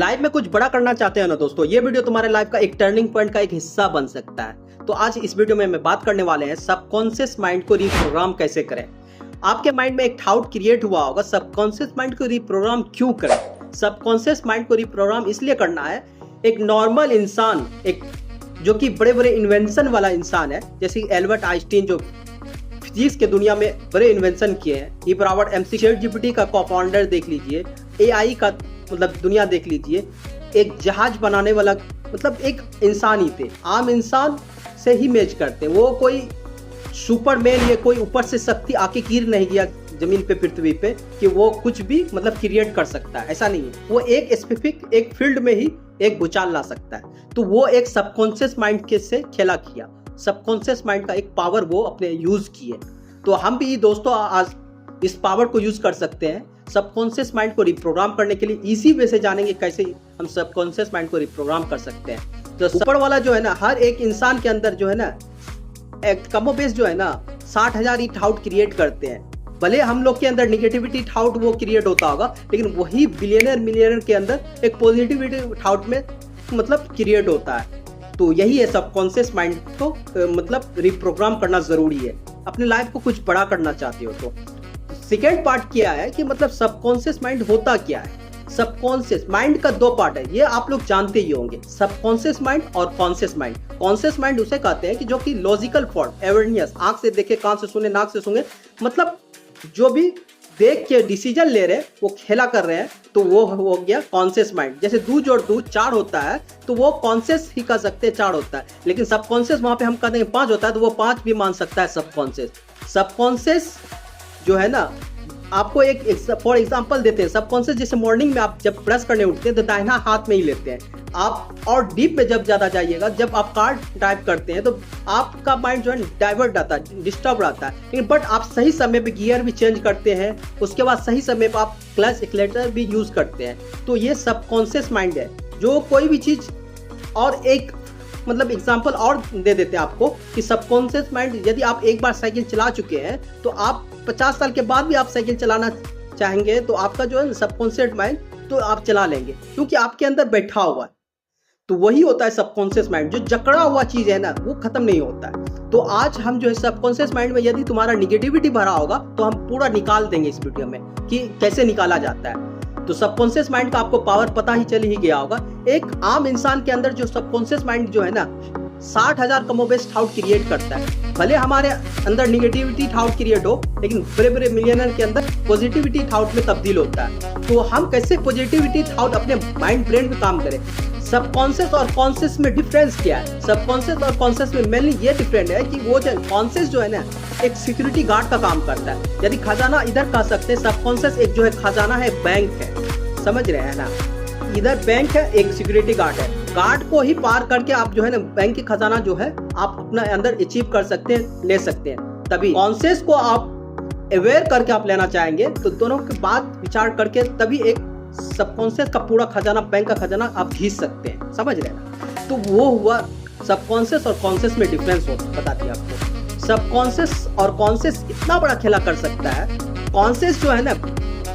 Life में कुछ बड़ा करना चाहते हो ना दोस्तों, ये वीडियो तुम्हारे लाइफ का एक टर्निंग पॉइंट का एक हिस्सा बन सकता है। तो आज इस वीडियो में मैं बात करने वाले हैं सबकॉन्शियस माइंड को रिप्रोग्राम कैसे करें। आपके माइंड में एक थाउट क्रिएट हुआ होगा, सबकॉन्शियस माइंड को रिप्रोग्राम क्यों करें। सबकॉन्शियस माइंड को रिप्रोग्राम इसलिए करना है, एक नॉर्मल इंसान, एक जो कि बड़े बड़े इन्वेंशन वाला इंसान है, जैसे एल्बर्ट आइंस्टीन जो फिजिक्स के दुनिया में बड़े इन्वेंशन किए हैं, ई पावर MC ChatGPT का co-founder देख लीजिए, AI का मतलब दुनिया देख लीजिए, एक जहाज बनाने वाला मतलब एक इंसान ही थे। आम इंसान से ही मैच करते हैं, वो कोई सुपरमैन या कोई ऊपर से शक्ति आके गिर नहीं गया जमीन पे, पृथ्वी पे, कि वो कुछ भी मतलब क्रिएट कर सकता है, ऐसा नहीं है। वो एक स्पेसिफिक एक फील्ड में ही एक भूचाल ला सकता है। तो वो एक सबकॉन्शियस माइंड के से खेला किया, सबकॉन्शियस माइंड का एक पावर वो अपने यूज किए। तो हम भी दोस्तों आज इस पावर को यूज कर सकते हैं सबकॉन्शियस माइंड को रिप्रोग्राम करने के लिए। इजी वे से जानेंगे कैसे हम सबकॉन्शियस माइंड को रिप्रोग्राम कर सकते हैं। तो ऊपर वाला जो है ना, हर एक इंसान के अंदर जो है ना, एक कमोबेश जो है ना 60,000 ही थाउट क्रिएट करते हैं। भले हम लोग के अंदर निगेटिविटी थाउट वो क्रिएट होता होगा, लेकिन वही बिलियनर मिलियनर के अंदर एक पॉजिटिविटी थाउट में मतलब क्रिएट होता है। तो यही है, सबकॉन्शियस माइंड को मतलब रिप्रोग्राम करना जरूरी है अपने लाइफ को कुछ बड़ा करना चाहते हो तो। सेकेंड पार्ट क्या है कि मतलब सबकॉन्शियस माइंड होता क्या है। सबकॉन्शियस माइंड का दो पार्ट है, ये आप लोग जानते ही होंगे, सबकॉन्शियस माइंड और कॉन्शियस माइंड। कॉन्शियस माइंड उसे कहते हैं कि जो कि लॉजिकल फॉर्म, अवेयरनेस, आंख से देखे, कान से सुने, नाक से सुने, मतलब जो भी देख के डिसीजन ले रहे हैं, वो खेला कर रहे हैं, तो वो हो गया कॉन्शियस माइंड। जैसे 2 जोड़ 2 4 होता है, तो वो कॉन्शियस ही कर सकते हैं 4 होता है, लेकिन सबकॉन्शियस वहां पे हम कहते हैं 5 होता है, तो वो 5 भी मान सकता है सबकॉन्शियस। सबकॉन्शियस जो है ना, आपको एक फॉर एग्जांपल देते हैं। सबकॉन्शियस जैसे मॉर्निंग में आप जब ब्रश करने उठते हैं तो दाहिना हाथ में ही लेते हैं आप, और डीप में जब ज्यादा जाइएगा, जब आप कार्ड टाइप करते हैं तो आपका माइंड जो है डाइवर्ट आता है, डिस्टर्ब रहता है। लेकिन बट आप सही समय पे गियर भी चेंज करते हैं, उसके बाद सही समय पे आप क्लच एक्सीलरेटर भी यूज करते हैं। तो ये सबकॉन्शियस माइंड है, जो कोई भी चीज। और एक मतलब एग्जांपल और दे देते हैं आपको कि सबकॉन्शियस माइंड, यदि आप एक बार साइकिल चला चुके हैं तो आप 50 साल के बाद भी आप साइकिल चलाना चाहेंगे, तो आपका जो है सबकॉन्शियस माइंड तो आप चला लेंगे, क्योंकि आपके अंदर बैठा हुआ है। तो वही होता है सबकॉन्शियस माइंड, जो जकड़ा हुआ चीज है ना, वो खत्म नहीं होता है। तो आज हम जो है सबकॉन्शियस माइंड में, यदि तुम्हारा निगेटिविटी भरा होगा तो हम पूरा निकाल देंगे इस वीडियो में कि कैसे निकाला जाता है। तो सबकॉन्शियस माइंड का आपको पावर पता ही चल ही गया होगा। एक आम इंसान के अंदर जो सबकॉन्शियस माइंड जो है ना 60,000 कमोबेश थाउट क्रिएट करता है। भले हमारे अंदर निगेटिविटी थाउट क्रिएट हो, लेकिन बड़े बड़े मिलियनर के अंदर पॉजिटिविटी थाउट में तब्दील होता है। तो हम कैसे पॉजिटिविटी थाउट अपने माइंड ब्रेन में काम करें। सबकॉन्शियस और कॉन्शियस में डिफरेंस क्या है। सबकॉन्शियस और कॉन्शियस में मेनली ये डिफरेंट है कि वो जो कॉन्शियस जो है ना, एक सिक्योरिटी गार्ड का काम करता है। यदि खजाना इधर कह सकते हैं, सबकॉन्शियस एक जो है खजाना है, बैंक है, समझ रहे हैं ना, इधर बैंक है, एक सिक्योरिटी गार्ड है। गार्ड को ही पार करके आप जो है ना बैंक की खजाना जो है आप अपना अंदर अचीव कर सकते हैं, ले सकते हैं। तभी कॉन्शियस को आप अवेयर करके आप लेना चाहेंगे, तो दोनों के बाद विचार करके तभी एक सबकॉन्शियस का पूरा खजाना, बैंक का खजाना आप खींच सकते हैं, समझ रहे हैं ना। तो वो हुआ सबकॉन्शियस और कॉन्शियस में डिफरेंस हो, बता दिया आपको। सबकॉन्शियस और कॉन्शियस इतना बड़ा खेला कर सकता है। कॉन्शियस जो है ना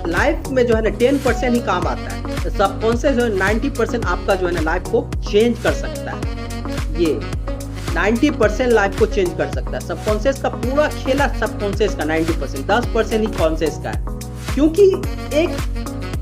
लाइफ में जो है ना 10% ही काम आता है, सबकॉन्शियस जो है 90% आपका जो है ना लाइफ को चेंज कर सकता है। ये 90% लाइफ को चेंज कर सकता है। सबकॉन्शियस का पूरा खेला सबकॉन्शियस का 90%, 10% ही कॉन्शियस का है। क्योंकि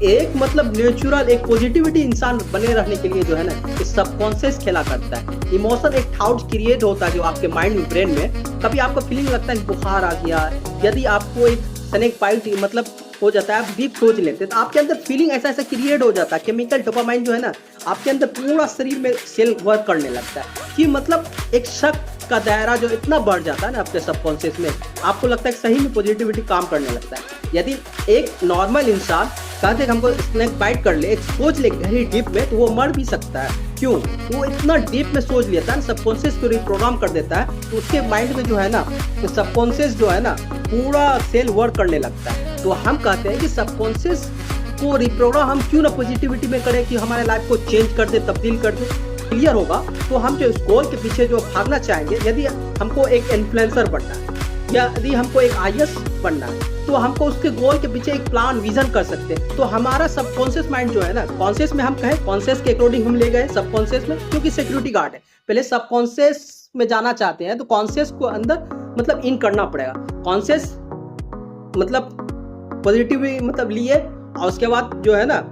एक मतलब नेचुरल एक पॉजिटिविटी इंसान बने रहने के लिए जो है ना सबकॉन्शियस खेला करता है। इमोशन एक थाउट क्रिएट होता है जो आपके माइंड में, ब्रेन में। कभी आपको फीलिंग लगता है बुखार आ गया, यदि आपको एक स्नेक बाइट मतलब हो जाता है, आप डीप सोच लेते हैं, तो आपके अंदर फीलिंग ऐसा ऐसा क्रिएट हो जाता है। केमिकल डोपामाइन जो है ना आपके अंदर पूरा शरीर में सेल वर्क करने लगता है, कि मतलब एक शक का दायरा जो इतना बढ़ जाता है ना आपके सबकॉन्शियस में, आपको लगता है सही में पॉजिटिविटी काम करने लगता है। यदि एक नॉर्मल इंसान कहते हैं हमको स्नेक बाइट कर ले, एक सोच ले गहरी डीप में, तो वो मर भी सकता है। क्यों? वो इतना डीप में सोच लेता है, सबकॉन्शियस को रिप्रोग्राम कर देता है, तो उसके माइंड में जो है ना, तो सबकॉन्शियस जो है ना पूरा सेल वर्क करने लगता है। तो हम कहते हैं कि सबकॉन्शियस को रिप्रोग्राम हम क्यों ना पॉजिटिविटी में करें, कि हमारे लाइफ को चेंज कर दे, तब्दील कर दे, क्लियर होगा। तो हम जो इस गोल के पीछे जो भागना चाहेंगे, यदि हमको एक इन्फ्लुएंसर बनना है, यदि हमको एक आईएएस बनना है तो हमको उसके गोल के पीछे एक प्लान विजन कर सकते हैं। तो हमारा सबकॉन्शियस माइंड जो है ना, कॉन्शियस में हम कहें कॉन्शियस के अकॉर्डिंग हम ले गए सबकॉन्शियस में, क्योंकि सिक्योरिटी गार्ड है। पहले सबकॉन्शियस में जाना चाहते हैं तो कॉन्शियस को अंदर मतलब इन करना पड़ेगा। कॉन्शियस मतलब पॉजिटिव मतलब लिए और उसके बाद जो है ना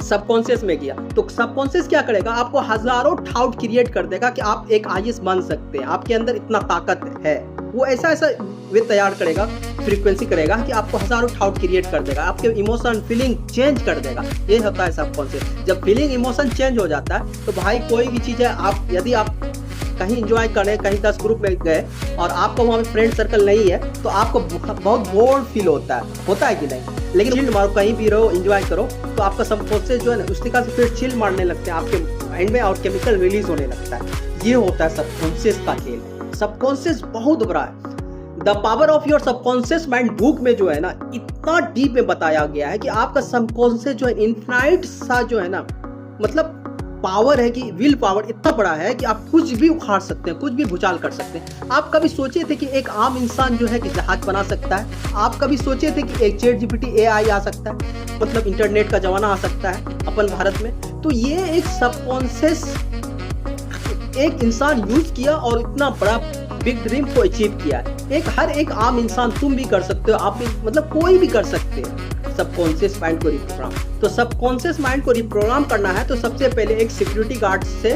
सबकॉन्शियस में किया, तो सबकॉन्शियस क्या करेगा, आपको हजारों डाउट क्रिएट कर देगा कि आप एक आईएएस बन सकते हैं, आपके अंदर इतना ताकत है। वो ऐसा ऐसा वे तैयार करेगा, फ्रीक्वेंसी करेगा कि आपको हजारों डाउट क्रिएट कर देगा, आपके इमोशन फीलिंग चेंज कर देगा। ये होता है सबकॉन्शियस। जब फीलिंग इमोशन चेंज हो जाता है तो भाई कोई भी चीज़ है, आप यदि आप कहीं एंजॉय करें, कहीं 10 ग्रुप में गए और आपको वहाँ पे फ्रेंड सर्कल नहीं है तो आपको बहुत बोर्ड फील होता है कि नहीं। लेकिन चिल मारो, कहीं भी रहो, एंजॉय करो, तो आपका सबकॉन्शियस जो है ना उस तरीके से फिर चिल मारने लगते हैं आपके माइंड में और केमिकल रिलीज होने लगता है। ये होता है सबकॉन्शियस का खेल। सबकॉन्शियस बहुत बड़ा है। The power of your subconscious mind book में जो है ना इतना डीप में बताया गया है कि आपका सबकॉन्शियस जो है इनफाइनाइट सा जो है ना मतलब पावर है कि विल पावर इतना बड़ा है कि आप कुछ भी उखाड़ सकते हैं, कुछ भी भूचाल कर सकते हैं। आप कभी सोचे थे कि एक आम इंसान जो है कि जहाज बना सकता है? आप कभी सोचे थे कि एक चैट जीपीटी एआई आ सकता है, मतलब इंटरनेट का जमाना आ सकता है अपन भारत में? तो ये एक सबकॉन्शियस एक इंसान यूज किया और इतना बड़ा बिग ड्रीम को अचीव किया है। हर एक आम इंसान, तुम भी कर सकते हो, आप भी, मतलब कोई भी कर सकते हैं सबकॉन्शियस माइंड को रिप्रोग्राम। तो सबकॉन्शियस माइंड को रिप्रोग्राम करना है तो सबसे पहले एक सिक्योरिटी गार्ड से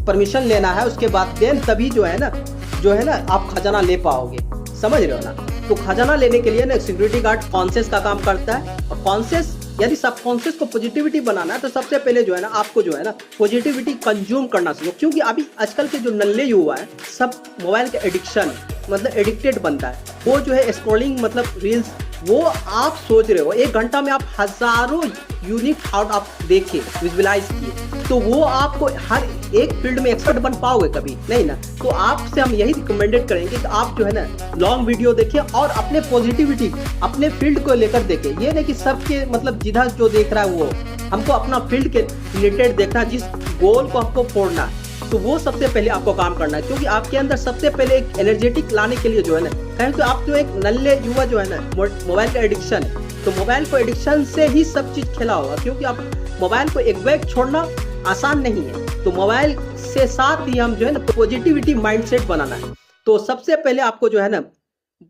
परमिशन लेना है, उसके बाद देन तभी जो है ना आप खजाना ले पाओगे। समझ रहे हो ना? तो खजाना लेने के लिए ना सिक्योरिटी गार्ड कॉन्शियस का काम करता है। और कॉन्शियस यदि सबकॉन्शियस को पॉजिटिविटी बनाना है तो सबसे पहले जो है ना आपको जो है ना पॉजिटिविटी कंज्यूम करना सीखो। क्योंकि अभी आजकल के जो नल्ले युवा है सब मोबाइल के एडिक्शन मतलब एडिक्टेड बनता है। वो जो है स्क्रॉलिंग मतलब रील्स, वो आप सोच रहे हो 1 घंटा में आप हजारों यूनिक थॉट आप देखे विजुअलाइज किए, तो वो आपको हर एक फील्ड में एक्सपर्ट बन पाओगे कभी नहीं ना। तो आपसे हम यही रिकमेंडेड करेंगे कि आप जो है ना लॉन्ग वीडियो देखिए और अपने पॉजिटिविटी अपने फील्ड को लेकर देखें। ये नहीं कि सबके मतलब जिधर जो देख रहा है वो, हमको अपना फील्ड के रिलेटेड देखना, जिस गोल को हमको फोड़ना है तो वो सबसे पहले आपको काम करना है। क्योंकि आपके अंदर सबसे पहले एक एनर्जेटिक लाने के लिए जो है ना, कहें तो आप जो एक नल्ले युवा जो है ना मोबाइल का एडिक्शन है, तो मोबाइल को एडिक्शन से ही सब चीज खेला होगा। क्योंकि आप मोबाइल को एक बैग छोड़ना आसान नहीं है, तो मोबाइल से साथ ही हम जो है ना पॉजिटिविटी माइंडसेट बनाना है। तो सबसे पहले आपको जो है ना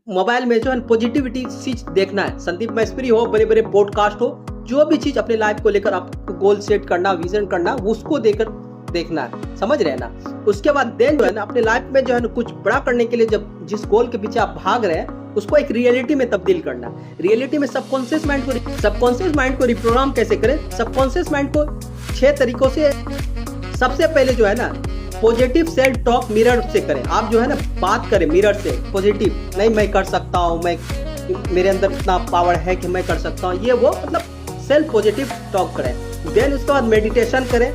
मोबाइल में जो है पॉजिटिविटी चीज देखना है। संदीप मैस्त्री हो, बड़े बड़े पॉडकास्ट हो, जो भी चीज अपने लाइफ को लेकर आपको गोल सेट करना, विजन करना, उसको देकर देखना है। समझ रहे हैं ना? उसके बाद देन जो है ना अपने लाइफ में जो है ना कुछ बड़ा करने के लिए जब जिस गोल के पीछे आप भाग रहे हैं उसको एक रियलिटी में तब्दील करना। रियलिटी में सबकॉन्शियस माइंड को रिप्रोग्राम कैसे करें? सबकॉन्शियस माइंड को 6 तरीकों से। सबसे पहले जो है ना पॉजिटिव सेल्फ टॉक मिरर से करें। आप जो है ना बात करें मिरर से पॉजिटिव, नहीं मैं कर सकता हूँ, मैं मेरे अंदर इतना पावर है कि मैं कर सकता हूँ, ये वो मतलब सेल्फ पॉजिटिव टॉक करें। देन उसके बाद मेडिटेशन करें।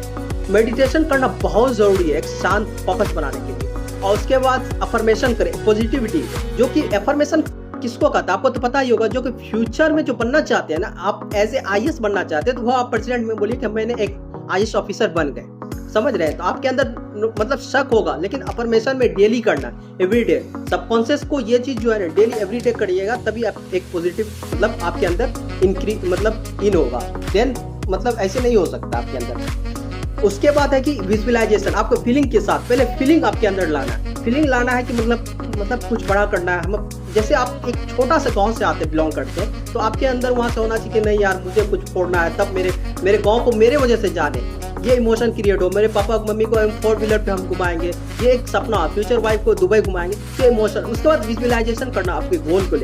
मेडिटेशन करना बहुत जरूरी है एक शांत फोकस बनाने के लिए। और उसके बाद अफर्मेशन करें पॉजिटिविटी, जो कि अफर्मेशन किसको कहता है आपको तो पता ही होगा। जो कि फ्यूचर में जो बनना चाहते हैं ना, आप एज ए आईएएस बनना चाहते हैं तो वो आप प्रेसिडेंट में बोलिए कि मैंने एक आईएएस ऑफिसर बन गए। समझ रहे हैं? तो आपके अंदर मतलब शक होगा, लेकिन अफर्मेशन में डेली करना, एवरीडे। सबकॉन्शियस को ये चीज जो है ना डेली एवरीडे करिएगा, तभी आप एक पॉजिटिव मतलब आपके अंदर इंक्रीज मतलब इन होगा। देन मतलब ऐसे नहीं हो सकता आपके अंदर। उसके बाद है कि विजुअलाइजेशन, आपको फीलिंग के साथ पहले फीलिंग आपके अंदर लाना है। फीलिंग लाना है कि मतलब कुछ बड़ा करना है। हम जैसे आप एक छोटा सा गांव से आते बिलोंग करते हैं तो आपके अंदर वहां से होना चाहिए कि नहीं यार मुझे कुछ फोड़ना है, तब मेरे गांव को मेरे वजह से जाने, ये इमोशन क्रिएट हो। मेरे पापा मम्मी को 4 व्हीलर पे हम घुमाएंगे, ये एक सपना, फ्यूचर वाइफ को दुबई घुमाएंगे, ये इमोशन। उसके बाद विजुअलाइजेशन करना आपके गोल को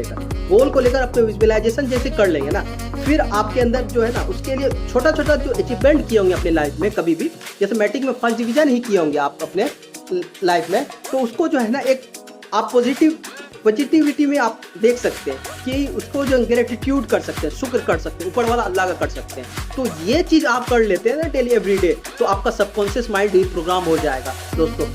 लेकर आपको विजुअलाइजेशन जैसे कर लेंगे ना, फिर आपके अंदर जो है ना उसके लिए छोटा छोटा जो अचीवमेंट किए होंगे अपने लाइफ में, कभी भी जैसे मैट्रिक में 1st डिवीजन ही किए होंगे आप अपने लाइफ में, तो उसको जो है ना एक आप पॉजिटिविटी में आप देख सकते हैं कि उसको जो ग्रेटिट्यूड कर सकते हैं, शुक्र कर सकते हैं, ऊपर वाला अल्लाह का कर सकते हैं। तो ये चीज आप कर लेते हैं ना डेली एवरीडे, तो आपका सबकॉन्शियस माइंड रिप्रोग्राम हो जाएगा। दोस्तों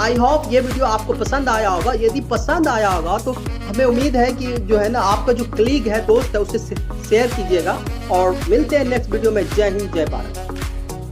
आई होप ये वीडियो आपको पसंद आया होगा। यदि पसंद आया होगा तो हमें उम्मीद है कि जो है ना आपका जो कलीग है, दोस्त है, उसे शेयर कीजिएगा। और मिलते हैं नेक्स्ट वीडियो में। जय हिंद, जय भारत।